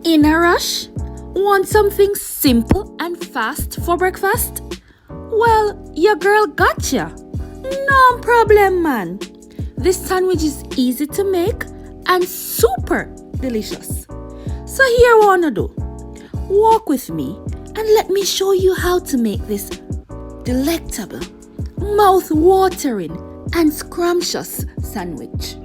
In a rush? Want something simple and fast for breakfast? Well, your girl gotcha. No problem, man. This sandwich is easy to make and super delicious. So here I wanna do. Walk with me and let me show you how to make this delectable, mouth-watering and scrumptious sandwich.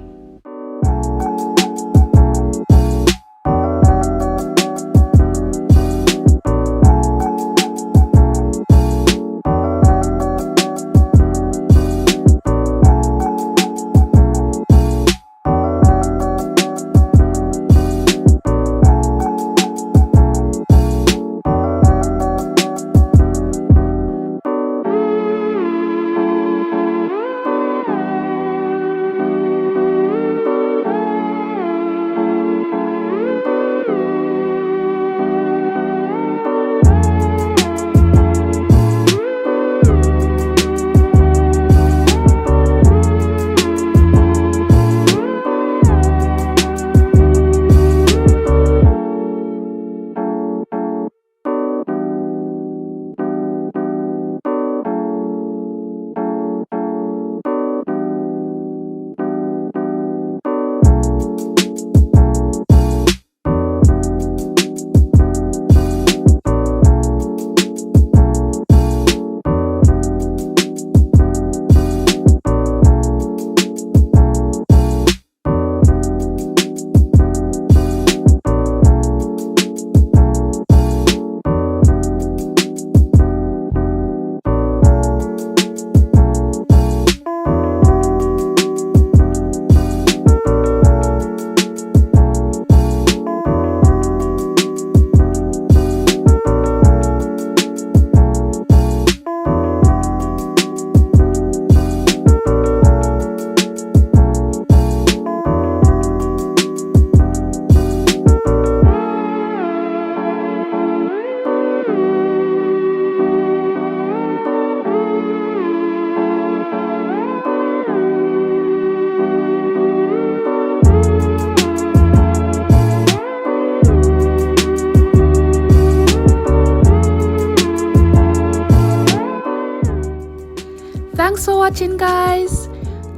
Thanks for watching, guys.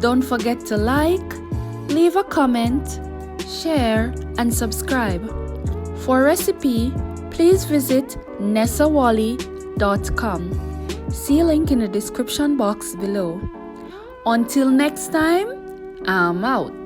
Don't forget to like, leave a comment, share, and subscribe. For recipe, please visit nessawally.com. See link in the description box below. Until next time, I'm out.